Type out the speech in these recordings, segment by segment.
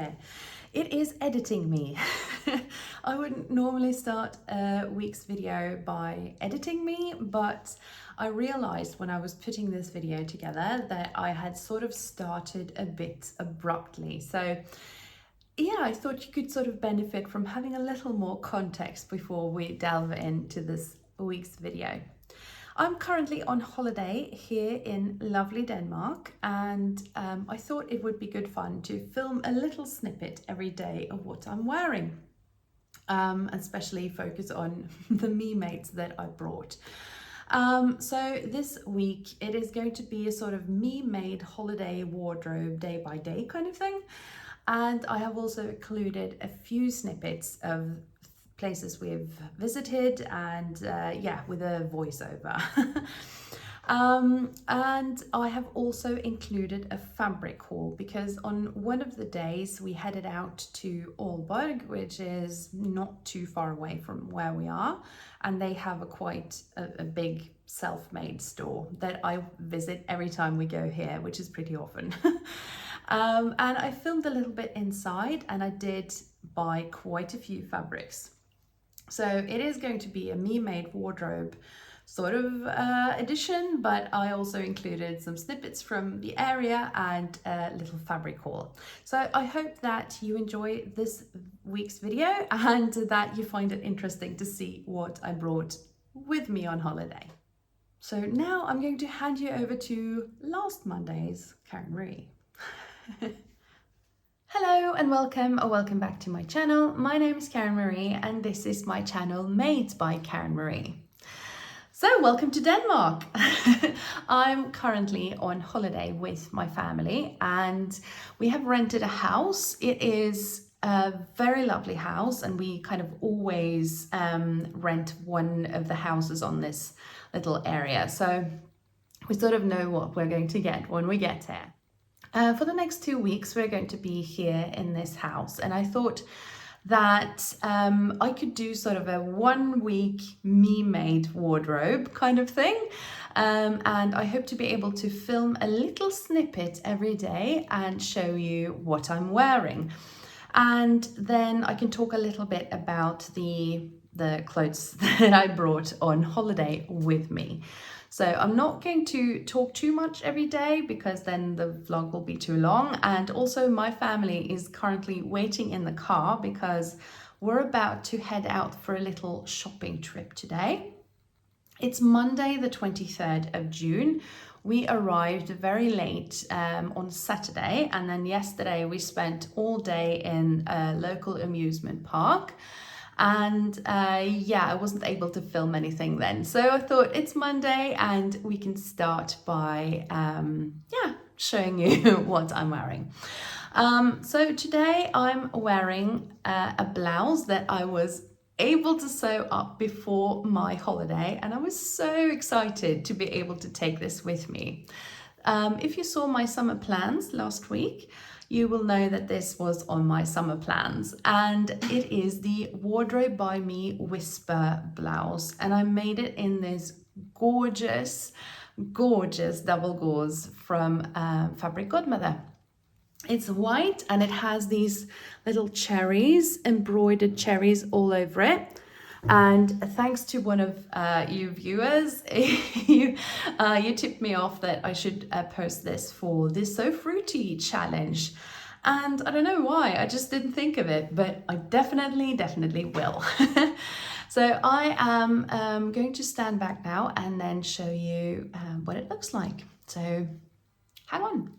here. It is editing me. I wouldn't normally start a week's video by editing me, but I realized when I was putting this video together that I had sort of started a bit abruptly. So yeah, I thought you could sort of benefit from having a little more context before we delve into this week's video. I'm currently on holiday here in lovely Denmark, and I thought it would be good fun to film a little snippet every day of what I'm wearing, especially focus on the memades that I brought. So this week it is going to be a sort of me-made holiday wardrobe day by day kind of thing, and I have also included a few snippets of places we've visited and yeah, with a voiceover. And I have also included a fabric haul because on one of the days we headed out to Aalborg, which is not too far away from where we are, and they have quite a big self-made store that I visit every time we go here, which is pretty often. And I filmed a little bit inside, and I did buy quite a few fabrics. So it is going to be a me-made wardrobe sort of edition, but I also included some snippets from the area and a little fabric haul. So I hope that you enjoy this week's video and that you find it interesting to see what I brought with me on holiday. So now I'm going to hand you over to last Monday's Karen Marie. Hello and welcome or welcome back to my channel. My name is Karen Marie and this is my channel Made by Karen Marie. So welcome to Denmark. I'm currently on holiday with my family and we have rented a house. It is a very lovely house and we kind of always rent one of the houses on this little area. So we sort of know what we're going to get when we get here. For the next 2 weeks, we're going to be here in this house, and I thought that I could do sort of a 1 week me-made wardrobe kind of thing, and I hope to be able to film a little snippet every day and show you what I'm wearing. And then I can talk a little bit about the clothes that I brought on holiday with me. So I'm not going to talk too much every day because then the vlog will be too long. And also my family is currently waiting in the car because we're about to head out for a little shopping trip today. It's Monday the 23rd of June. We arrived very late on Saturday, and then yesterday we spent all day in a local amusement park. And yeah, I wasn't able to film anything then. So I thought it's Monday and we can start by yeah, showing you what I'm wearing. So today I'm wearing a blouse that I was able to sew up before my holiday, and I was so excited to be able to take this with me. If you saw my summer plans last week, you will know that this was on my summer plans, and it is the Wardrobe by Me Whisper blouse, and I made it in this gorgeous double gauze from Fabric Godmother. It's white and it has these little cherries, embroidered cherries all over it. And thanks to one of you viewers, you tipped me off that I should post this for this So Fruity challenge. And I don't know why, I just didn't think of it, but I definitely will. So I am going to stand back now and then show you what it looks like. So hang on.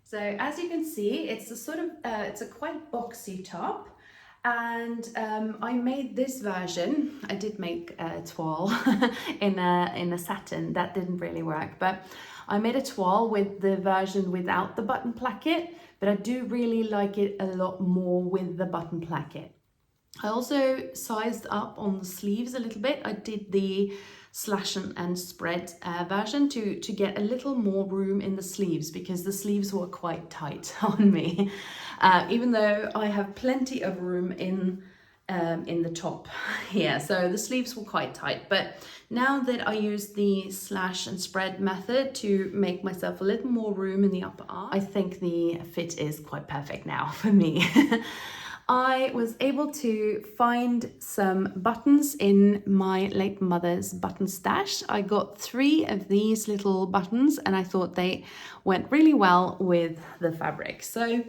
So as you can see, it's a sort of, it's a quite boxy top, and I made this version. I did make a toile in a satin. That didn't really work, but I made a toile with the version without the button placket, but I do really like it a lot more with the button placket. I also sized up on the sleeves a little bit. I did the slash and spread version to get a little more room in the sleeves because the sleeves were quite tight on me. Even though I have plenty of room in in the top here, so the sleeves were quite tight. But now that I use the slash and spread method to make myself a little more room in the upper arm, I think the fit is quite perfect now for me. I was able to find some buttons in my late mother's button stash. I got 3 of these little buttons and I thought they went really well with the fabric. So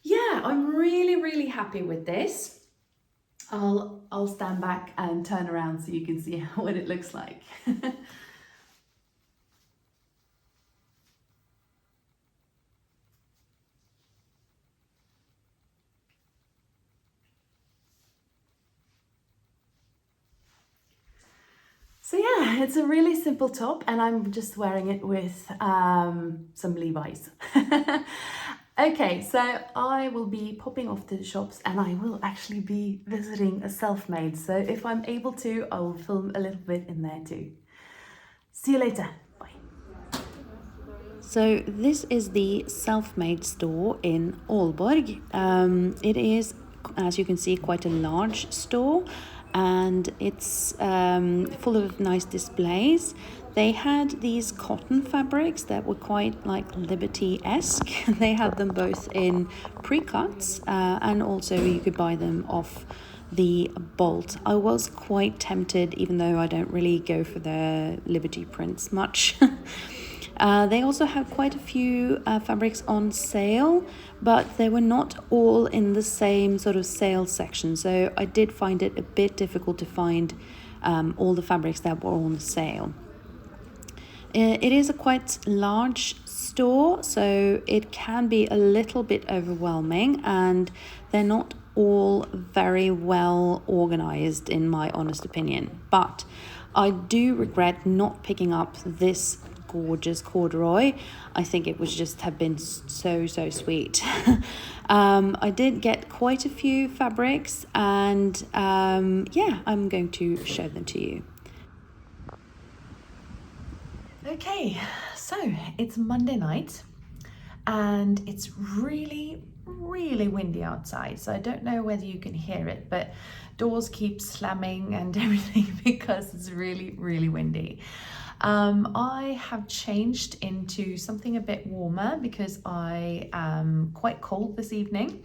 yeah, I'm really happy with this. I'll stand back and turn around so you can see what it looks like. So yeah, it's a really simple top and I'm just wearing it with some Levi's. Okay, so I will be popping off to the shops and I will actually be visiting a Selfmade. So if I'm able to, I will film a little bit in there too. See you later. Bye. So this is the Selfmade store in Aalborg. It is, as you can see, quite a large store. And it's full of nice displays. They had these cotton fabrics that were quite like Liberty-esque. They had them both in pre-cuts and also you could buy them off the bolt. I was quite tempted, even though I don't really go for the Liberty prints much. They also have quite a few fabrics on sale, but they were not all in the same sort of sale section. So I did find it a bit difficult to find all the fabrics that were on sale. It is a quite large store, so it can be a little bit overwhelming and they're not all very well organized in my honest opinion. But I do regret not picking up this gorgeous corduroy. I think it would just have been so sweet. I did get quite a few fabrics and yeah, I'm going to show them to you. Okay, so it's Monday night and it's really windy outside, so I don't know whether you can hear it, but doors keep slamming and everything because it's really windy. I have changed into something a bit warmer because I am quite cold this evening.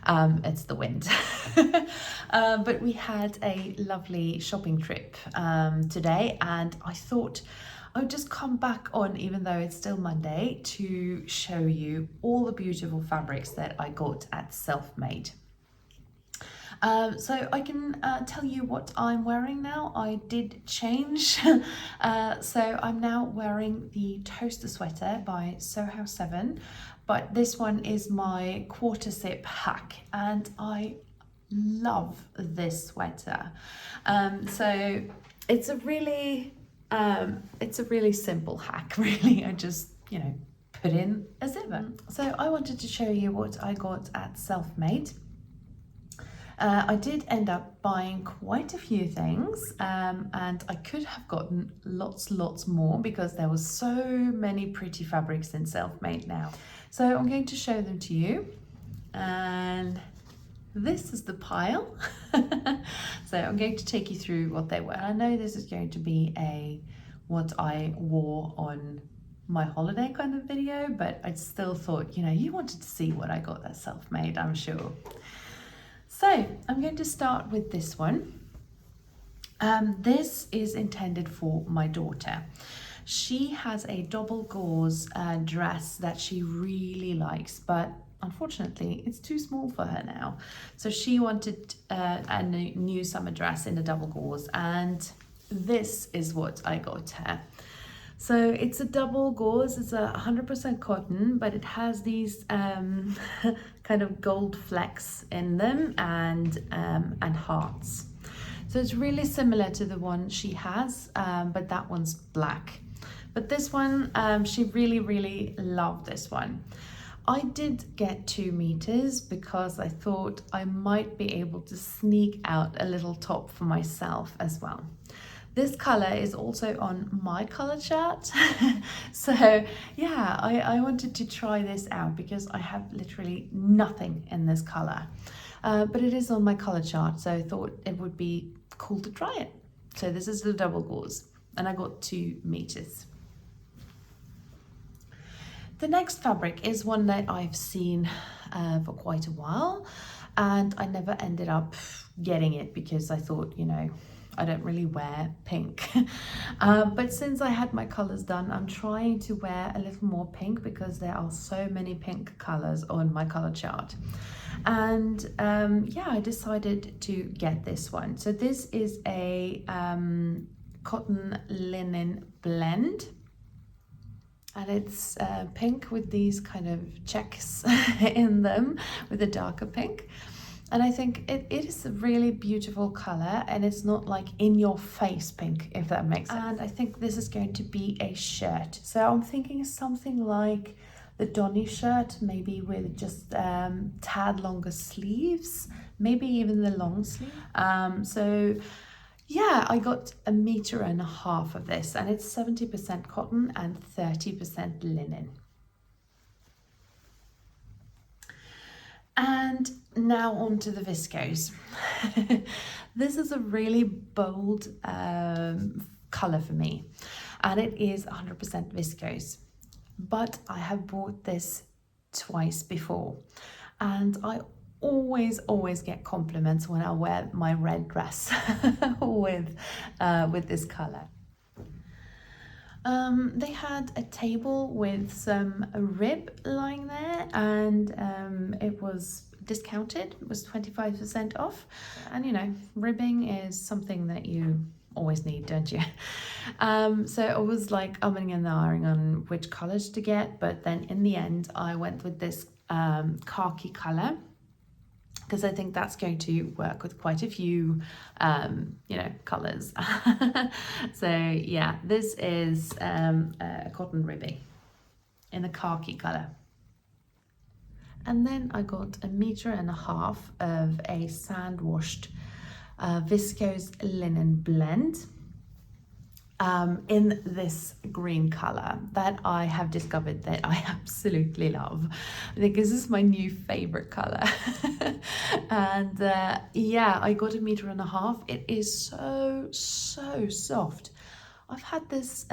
It's the wind. But we had a lovely shopping trip today and I thought I would just come back on, even though it's still Monday, to show you all the beautiful fabrics that I got at Selfmade. So I can tell you what I'm wearing now. I did change. So I'm now wearing the toaster sweater by Soho 7, but this one is my quarter zip hack and I love this sweater. So it's a really simple hack, really. I just, you know, put in a zipper. So I wanted to show you what I got at Selfmade. I did end up buying quite a few things and I could have gotten lots more because there was so many pretty fabrics in Selfmade now. So I'm going to show them to you, and this is the pile. So I'm going to take you through what they were. I know this is going to be a what I wore on my holiday kind of video, but I still thought, you know, you wanted to see what I got at Selfmade, I'm sure. So I'm going to start with this one. This is intended for my daughter. She has a double gauze dress that she really likes, but unfortunately it's too small for her now. So she wanted a new summer dress in a double gauze, and this is what I got her. So it's a double gauze, it's 100% cotton, but it has these kind of gold flecks in them and hearts. So it's really similar to the one she has, but that one's black. But this one, she really loved this one. I did get 2 meters because I thought I might be able to sneak out a little top for myself as well. This color is also on my color chart. So yeah, I wanted to try this out because I have literally nothing in this color. but it is on my color chart, so I thought it would be cool to try it. So this is the double gauze, and I got 2 meters. The next fabric is one that I've seen for quite a while, and I never ended up getting it because I thought, you know, I don't really wear pink. But since I had my colors done, I'm trying to wear a little more pink because there are so many pink colors on my color chart. And yeah, I decided to get this one. So this is a cotton linen blend. And it's pink with these kind of checks in them, with a darker pink. And I think it is a really beautiful color, and it's not like in your face pink, if that makes sense. And I think this is going to be a shirt. So I'm thinking something like the Donny shirt, maybe with just tad longer sleeves, maybe even the long sleeve. So yeah, I got 1.5 meters of this, and it's 70% cotton and 30% linen. And now on to the viscose. This is a really bold color for me, and it is 100% viscose. But I have bought this twice before, and I always get compliments when I wear my red dress with this color. They had a table with some rib lying there, and it was discounted. It was 25% off, and you know, ribbing is something that you always need, don't you? So I was like umming and ahhing on which colors to get, but then in the end I went with this khaki color, because I think that's going to work with quite a few, you know, colors. So yeah, this is a cotton ribby in a khaki color. And then I got 1.5 meters of a sand washed viscose linen blend in this green color that I have discovered that I absolutely love. I think this is my new favorite color. And yeah, I got 1.5 meters. It is so soft. I've had this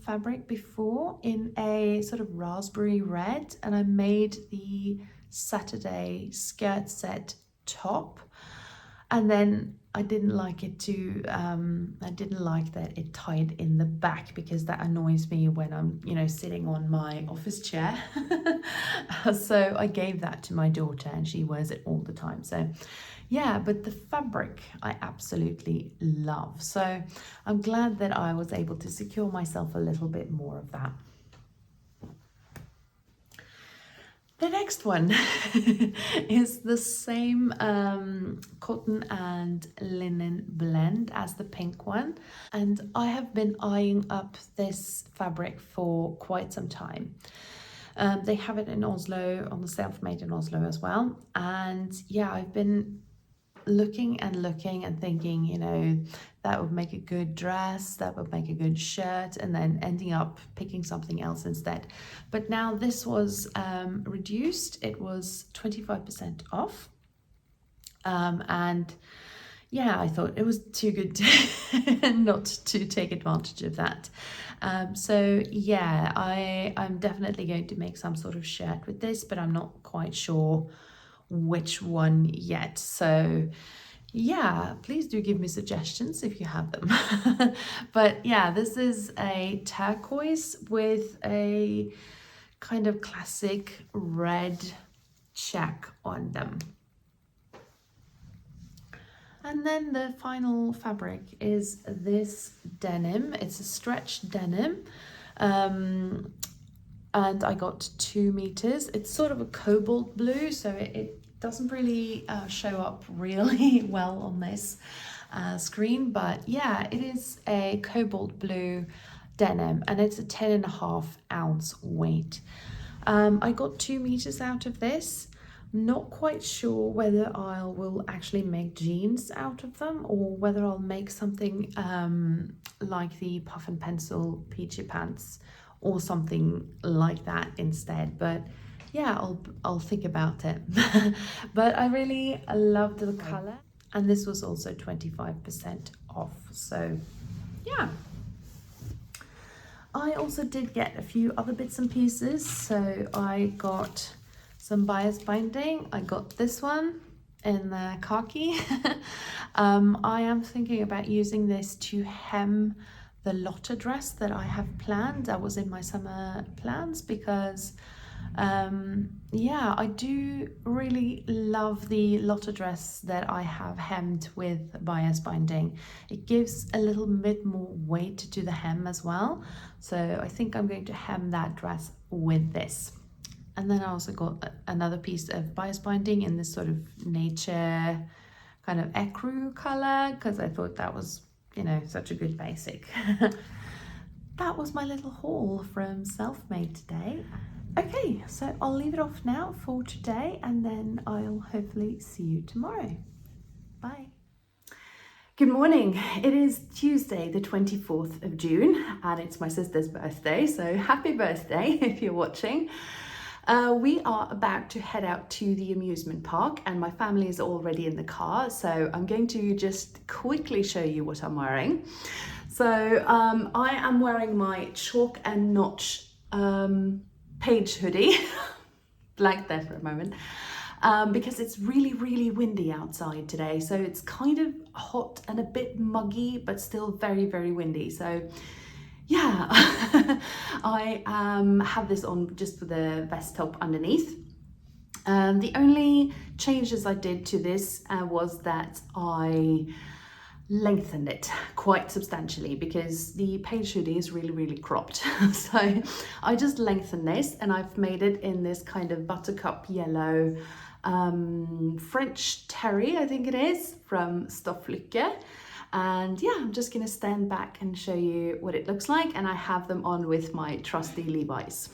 fabric before in a sort of raspberry red, and I made the Saturday skirt set top, and then I didn't like it to I didn't like that it tied in the back, because that annoys me when I'm, you know, sitting on my office chair. So I gave that to my daughter, and she wears it all the time. So yeah, but the fabric I absolutely love. So I'm glad that I was able to secure myself a little bit more of that. The next one is the same cotton and linen blend as the pink one, and I have been eyeing up this fabric for quite some time. They have it in Oslo, on the Selfmade in Oslo as well, and yeah, I've been looking and thinking, you know, that would make a good dress, that would make a good shirt, and then ending up picking something else instead. But now this was reduced. It was 25% off, and yeah, I thought it was too good to not to take advantage of that. So yeah, I'm definitely going to make some sort of shirt with this, but I'm not quite sure which one yet. So yeah, please do give me suggestions if you have them. But yeah, this is a turquoise with a kind of classic red check on them. And then the final fabric is this denim. It's a stretch denim, and I got 2 meters. It's sort of a cobalt blue, so it doesn't really show up really well on this screen, but yeah, it is a cobalt blue denim, and it's a 10.5 ounce weight. I got 2 meters out of this. Not quite sure whether I will actually make jeans out of them, or whether I'll make something like the puff and pencil Peachy pants or something like that instead. But yeah, I'll think about it. But I really loved the color, and this was also 25% off. So yeah. I also did get a few other bits and pieces. So I got some bias binding. I got this one in the khaki. I am thinking about using this to hem the Lotta dress that I have planned. That was in my summer plans because yeah, I do really love the Lotta dress that I have hemmed with bias binding. It gives a little bit more weight to the hem as well. So I think I'm going to hem that dress with this. And then I also got another piece of bias binding in this sort of nature kind of ecru color, because I thought that was, you know, such a good basic. That was my little haul from Selfmade today. Okay, so I'll leave it off now for today, and then I'll hopefully see you tomorrow. Bye. Good morning. It is Tuesday, the 24th of June, and it's my sister's birthday, so happy birthday if you're watching. We are about to head out to the amusement park, and my family is already in the car, so I'm going to just quickly show you what I'm wearing. So I am wearing my chalk and notch Paige hoodie, blank there for a moment, because it's really, really windy outside today. So it's kind of hot and a bit muggy, but still very, very windy. So yeah, I have this on just with the vest top underneath. The only changes I did to this was that I lengthened it quite substantially, because the Paige hoodie is really, really cropped. So I just lengthened this, and I've made it in this kind of buttercup yellow French terry, I think it is, from Stofflykke. And yeah, I'm just gonna stand back and show you what it looks like, and I have them on with my trusty Levi's.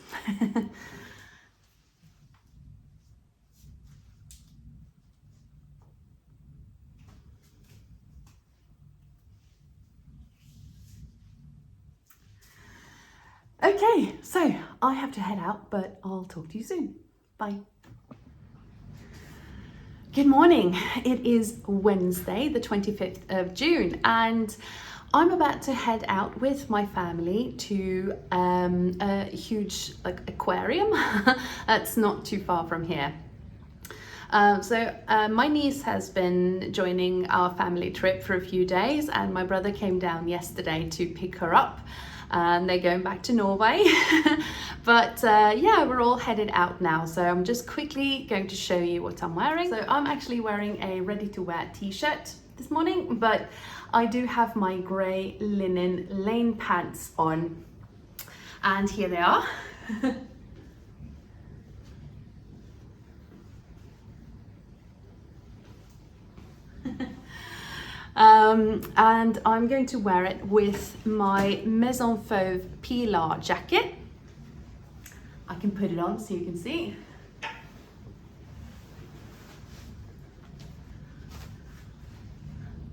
Okay, so I have to head out, but I'll talk to you soon. Bye. Good morning. It is Wednesday, the 25th of June, and I'm about to head out with my family to a huge aquarium that's not too far from here. My niece has been joining our family trip for a few days, and my brother came down yesterday to pick her up. And they're going back to Norway. But yeah, we're all headed out now. So I'm just quickly going to show you what I'm wearing. So I'm actually wearing a ready-to-wear t-shirt this morning, but I do have my grey linen lane pants on. And here they are. And I'm going to wear it with my Maison Fauve Pilar jacket. I can put it on so you can see.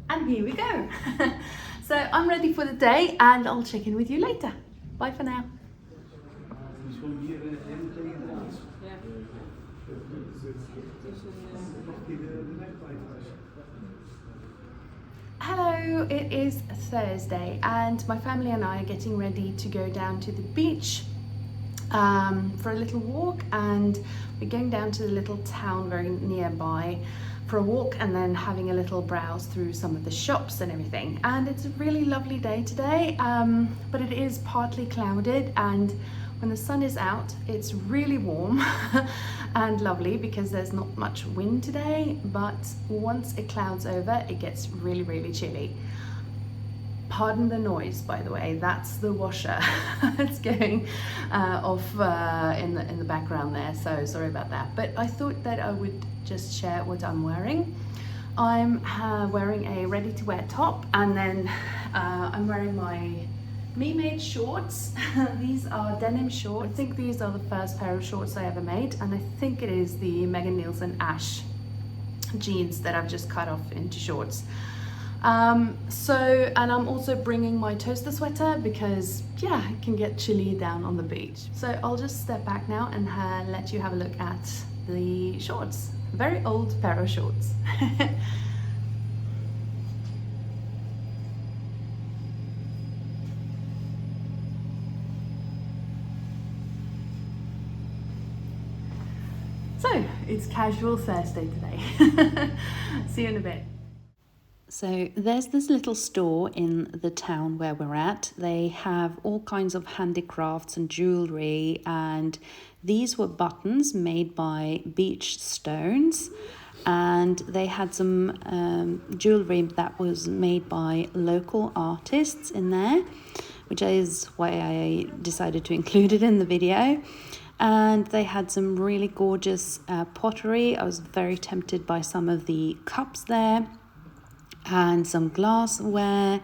And here we go. So I'm ready for the day, and I'll check in with you later. Bye for now. Hello, it is Thursday, and my family and I are getting ready to go down to the beach for a little walk, and we're going down to the little town very nearby for a walk, and then having a little browse through some of the shops and everything. And it's a really lovely day today, but it is partly clouded, and when the sun is out it's really warm and lovely because there's not much wind today, but once it clouds over it gets really, really chilly. Pardon the noise, by the way, that's the washer. It's going off in the background there, so sorry about that. But I thought that I would just share what I'm wearing. I'm wearing a ready-to-wear top, and then I'm wearing my memade shorts. These are denim shorts. I think these are the first pair of shorts I ever made, and I think it is the Nielsen Ash jeans that I've just cut off into shorts. And I'm also bringing my toaster sweater because yeah, it can get chilly down on the beach. So I'll just step back now and let you have a look at the shorts. Very old pair of shorts. So it's casual Thursday today. See you in a bit. So there's this little store in the town where we're at. They have all kinds of handicrafts and jewelry, and these were buttons made by beach stones, and they had some jewelry that was made by local artists in there, which is why I decided to include it in the video. And they had some really gorgeous pottery. I was very tempted by some of the cups there, and some glassware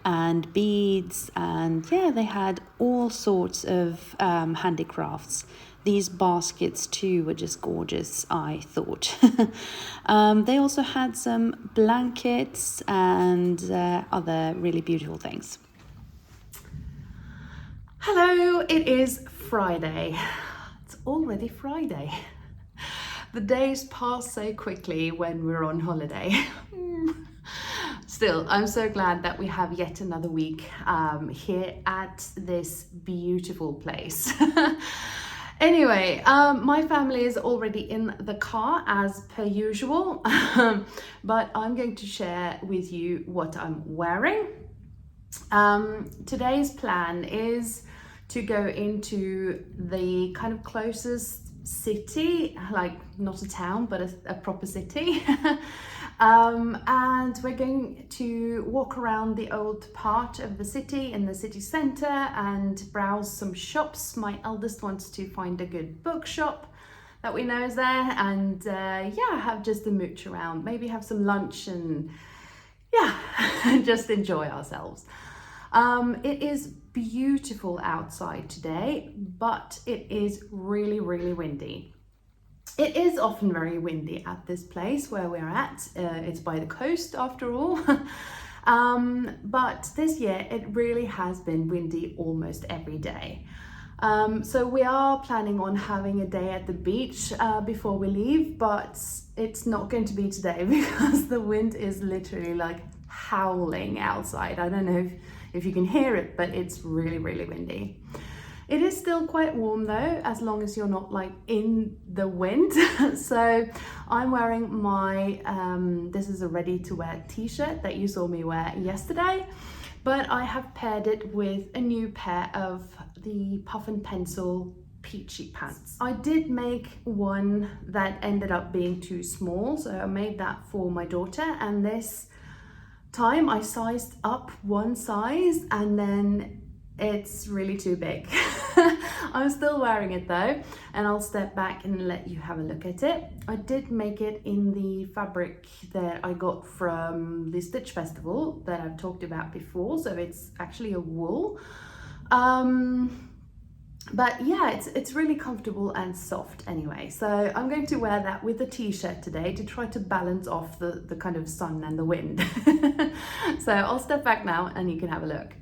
and beads, and yeah, they had all sorts of handicrafts. These baskets too were just gorgeous, I thought. They also had some blankets and other really beautiful things. Hello, it is Friday. It's already Friday. The days pass so quickly when we're on holiday. Still, I'm so glad that we have yet another week here at this beautiful place. Anyway, my family is already in the car as per usual, but I'm going to share with you what I'm wearing. Today's plan is to go into the kind of closest city, like not a town, but a proper city. And we're going to walk around the old part of the city in the city centre and browse some shops. My eldest wants to find a good bookshop that we know is there, and yeah, have just a mooch around, maybe have some lunch and yeah, just enjoy ourselves. It is beautiful outside today, but it is really, really windy. It is often very windy at this place where we're at. It's by the coast after all. But this year it really has been windy almost every day. So we are planning on having a day at the beach before we leave, but it's not going to be today because the wind is literally like howling outside. I don't know if you can hear it, but it's really, really windy. It is still quite warm though, as long as you're not like in the wind. So I'm wearing my, this is a ready to wear t-shirt that you saw me wear yesterday, but I have paired it with a new pair of the puff and pencil Peachy pants. I did make one that ended up being too small, so I made that for my daughter, and this time I sized up one size and then it's really too big. I'm still wearing it though, and I'll step back and let you have a look at it. I did make it in the fabric that I got from the Stitch Festival that I've talked about before, so it's actually a wool. But yeah, it's really comfortable and soft anyway. So I'm going to wear that with the t-shirt today to try to balance off the kind of sun and the wind. So I'll step back now and you can have a look.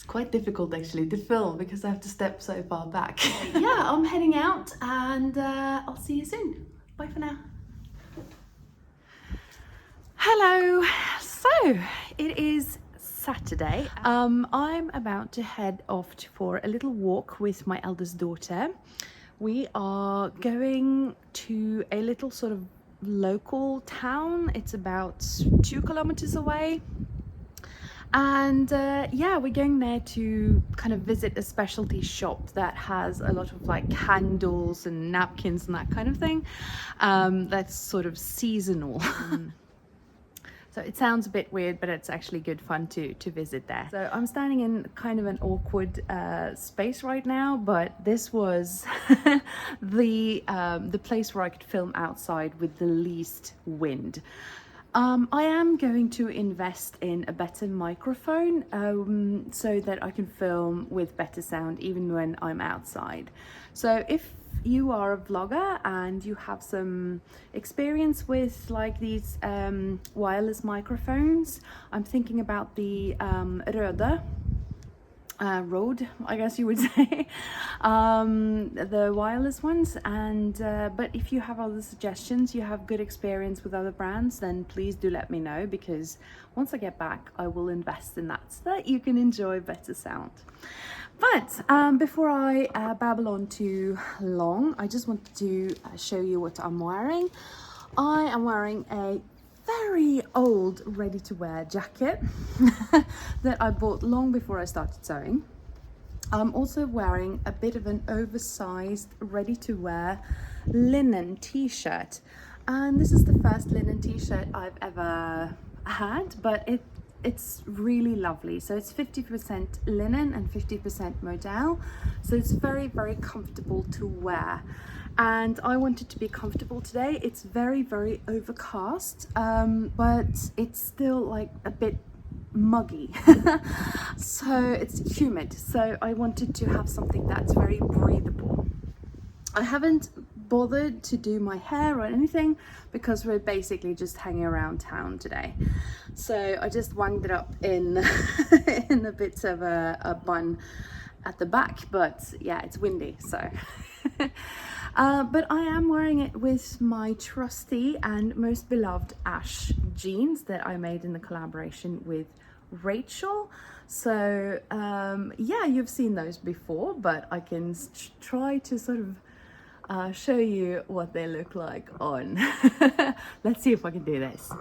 Quite difficult actually to film because I have to step so far back. Yeah, I'm heading out and I'll see you soon. Bye for now. Hello. So it is Saturday. I'm about to head off for a little walk with my eldest daughter. We are going to a little sort of local town. It's about 2 kilometers away. And yeah, we're going there to kind of visit a specialty shop that has a lot of like candles and napkins and that kind of thing. That's sort of seasonal. So it sounds a bit weird, but it's actually good fun to visit there. So I'm standing in kind of an awkward space right now, but this was the place where I could film outside with the least wind. I am going to invest in a better microphone so that I can film with better sound even when I'm outside. So if you are a vlogger and you have some experience with like these wireless microphones, I'm thinking about the Röde Rode, I guess you would say, the wireless ones. And but if you have other suggestions, you have good experience with other brands, then please do let me know, because once I get back I will invest in that so that you can enjoy better sound. But before I babble on too long, I just wanted to show you what I'm wearing. I am wearing a very old ready-to-wear jacket that I bought long before I started sewing. I'm also wearing a bit of an oversized ready-to-wear linen t-shirt, and this is the first linen t-shirt I've ever had, but it's really lovely. So it's 50% linen and 50% modal, so it's very, very comfortable to wear. And I wanted to be comfortable today. It's very, very overcast, but it's still like a bit muggy. So it's humid. So I wanted to have something that's very breathable. I haven't bothered to do my hair or anything because we're basically just hanging around town today. So I just wanged it up in in a bit of a bun at the back, but yeah, it's windy, so but I am wearing it with my trusty and most beloved ash jeans that I made in the collaboration with Rachel. So yeah, you've seen those before, but I can try to sort of show you what they look like on. Let's see if I can do this.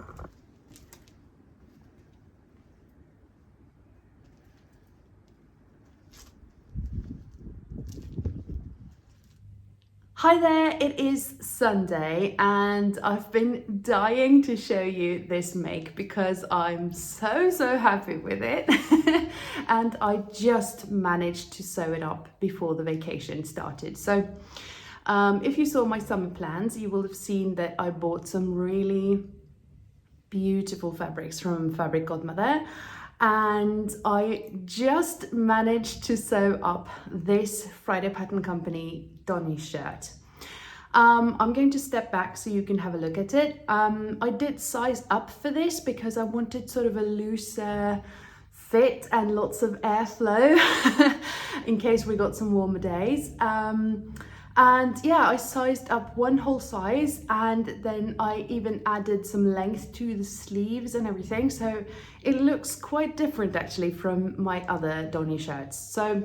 Hi there, it is Sunday and I've been dying to show you this make because I'm so happy with it and I just managed to sew it up before the vacation started. So if you saw my summer plans, you will have seen that I bought some really beautiful fabrics from Fabric Godmother, and I just managed to sew up this Friday Pattern Company Donny shirt. I'm going to step back so you can have a look at it. I did size up for this because I wanted sort of a looser fit and lots of airflow in case we got some warmer days. And yeah, I sized up one whole size, and then I even added some length to the sleeves and everything. So it looks quite different actually from my other Donny shirts. So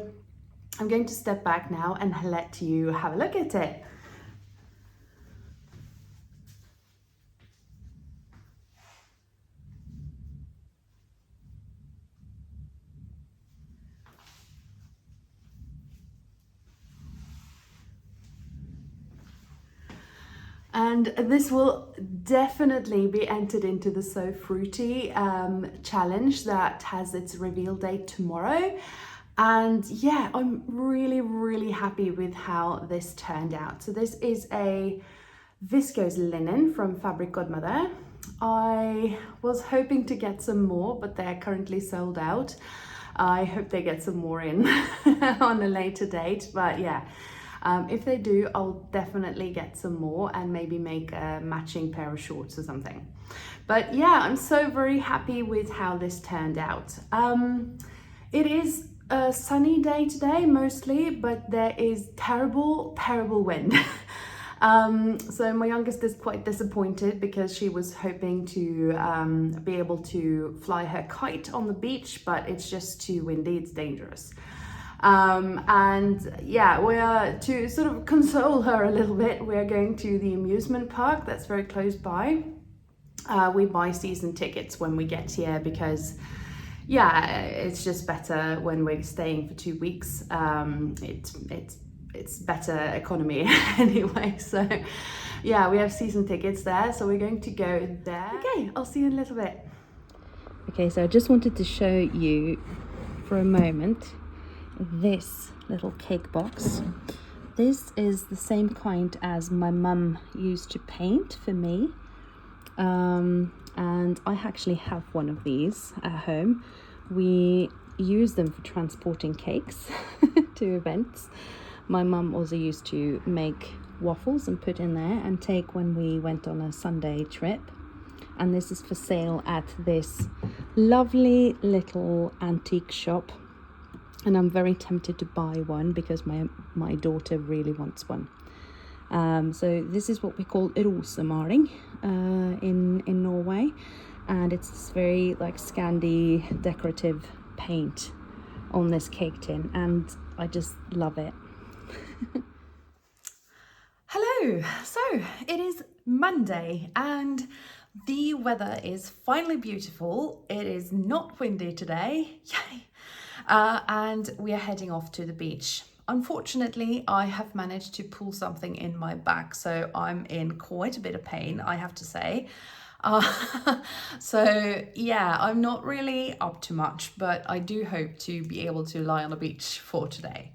I'm going to step back now and let you have a look at it. And this will definitely be entered into the So Fruity challenge that has its reveal date tomorrow. And yeah, I'm really happy with how this turned out. So this is a viscose linen from Fabric Godmother. I was hoping to get some more, but they're currently sold out. I hope they get some more in on a later date, but yeah. If they do, I'll definitely get some more and maybe make a matching pair of shorts or something. But yeah, I'm so very happy with how this turned out. It is a sunny day today mostly, but there is terrible wind. So my youngest is quite disappointed because she was hoping to be able to fly her kite on the beach, but it's just too windy, it's dangerous. And yeah, we are, to sort of console her a little bit, we're going to the amusement park that's very close by. We buy season tickets when we get here because yeah, it's just better when we're staying for 2 weeks. It's better economy anyway. So yeah, we have season tickets there, so we're going to go there. Okay, I'll see you in a little bit. Okay, so I just wanted to show you for a moment this little cake box. This is the same kind as my mum used to paint for me, and and I actually have one of these at home. We use them for transporting cakes to events. My mum also used to make waffles and put in there and take when we went on a Sunday trip. And this is for sale at this lovely little antique shop, and I'm very tempted to buy one because my daughter really wants one. So this is what we call rosemaling in Norway, and it's this very like Scandi decorative paint on this cake tin, and I just love it. Hello, so it is Monday and the weather is finally beautiful. It is not windy today, yay! And we are heading off to the beach. Unfortunately, I have managed to pull something in my back, so I'm in quite a bit of pain, I have to say. So yeah, I'm not really up to much, but I do hope to be able to lie on the beach for today.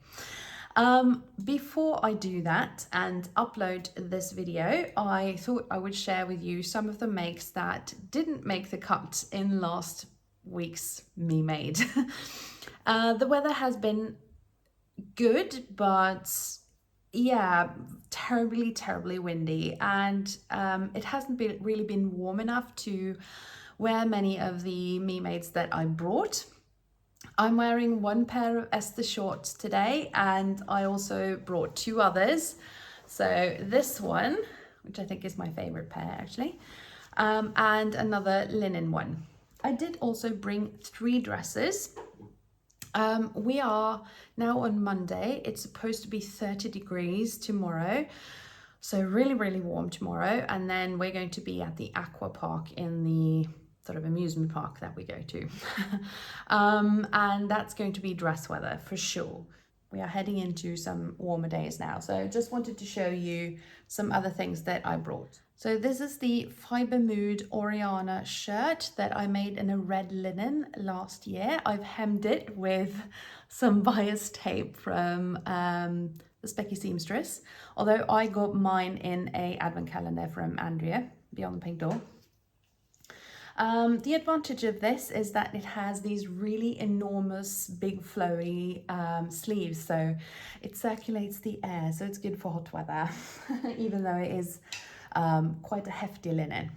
Before I do that and upload this video, I thought I would share with you some of the makes that didn't make the cut in last week's Me Made. The weather has been good, but yeah, terribly windy, and it hasn't really been warm enough to wear many of the Me Mades that I brought. I'm wearing one pair of Esther shorts today, and I also brought two others. So this one, which I think is my favorite pair actually, and another linen one. I did also bring 3 dresses. We are now on Monday. It's supposed to be 30 degrees tomorrow. So really warm tomorrow. And then we're going to be at the aqua park in the sort of amusement park that we go to. And that's going to be dress weather for sure. We are heading into some warmer days now. So just wanted to show you some other things that I brought. So this is the Fibre Mood Oriana shirt that I made in a red linen last year. I've hemmed it with some bias tape from the Specky Seamstress, although I got mine in a advent calendar from Andrea, Beyond the Pink Door. The advantage of this is that it has these really enormous, big flowy sleeves, so it circulates the air, so it's good for hot weather, even though it is quite a hefty linen.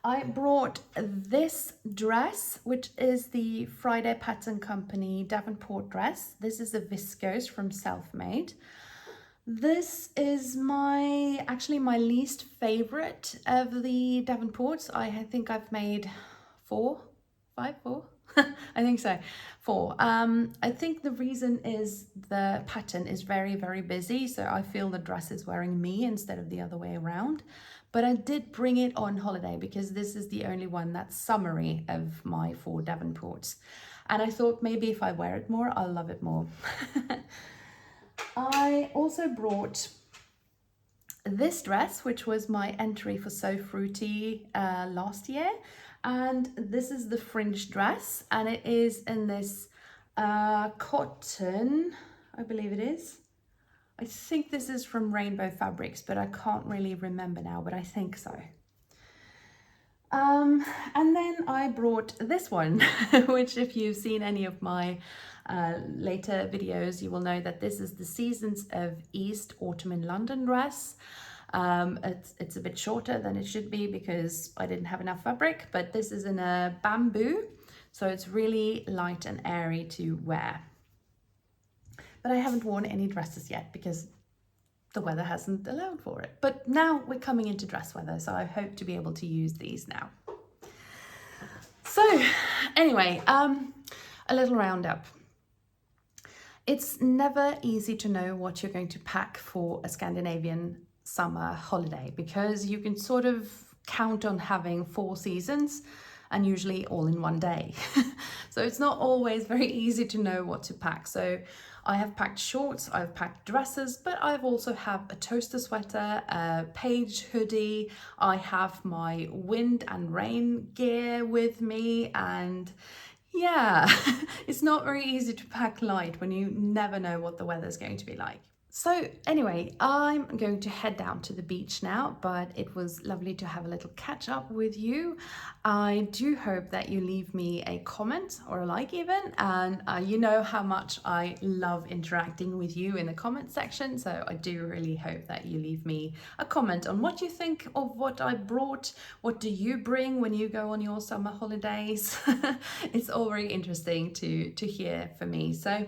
I brought this dress, which is the Friday Pattern Company Davenport dress. This is a viscose from Selfmade. This is actually my least favorite of the Davenports. I think I've made 4. I think so, 4. I think the reason is the pattern is very busy, so I feel the dress is wearing me instead of the other way around. But I did bring it on holiday because this is the only one that's summery of my 4 Davenports. And I thought maybe if I wear it more, I'll love it more. I also brought this dress, which was my entry for So Fruity last year. And this is the Fringe dress, and it is in this cotton, I believe it is. I think this is from Rainbow Fabrics, but I can't really remember now, but I think so. And then I brought this one, which if you've seen any of my later videos, you will know that this is the Seasons of East Autumn in London dress. It's a bit shorter than it should be because I didn't have enough fabric, but this is in a bamboo, so it's really light and airy to wear. But I haven't worn any dresses yet because the weather hasn't allowed for it. But now we're coming into dress weather, so I hope to be able to use these now. So anyway, a little roundup. It's never easy to know what you're going to pack for a Scandinavian summer holiday because you can sort of count on having 4 seasons and usually all in one day. So it's not always very easy to know what to pack. So I have packed shorts, I've packed dresses, but I've also have a toaster sweater, a Paige hoodie, I have my wind and rain gear with me, and yeah, it's not very easy to pack light when you never know what the weather's going to be like. So anyway, I'm going to head down to the beach now, but it was lovely to have a little catch up with you. I do hope that you leave me a comment or a like even, and you know how much I love interacting with you in the comment section, so I do really hope that you leave me a comment on what you think of what I brought. What do you bring when you go on your summer holidays? It's all very interesting to hear for me. So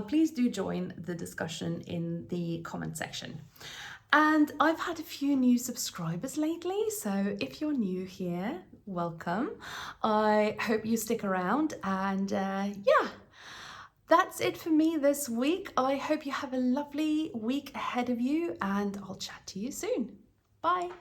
please do join the discussion in the comment section. And I've had a few new subscribers lately, so if you're new here, welcome. I hope you stick around, and yeah, that's it for me this week. I hope you have a lovely week ahead of you, and I'll chat to you soon. Bye.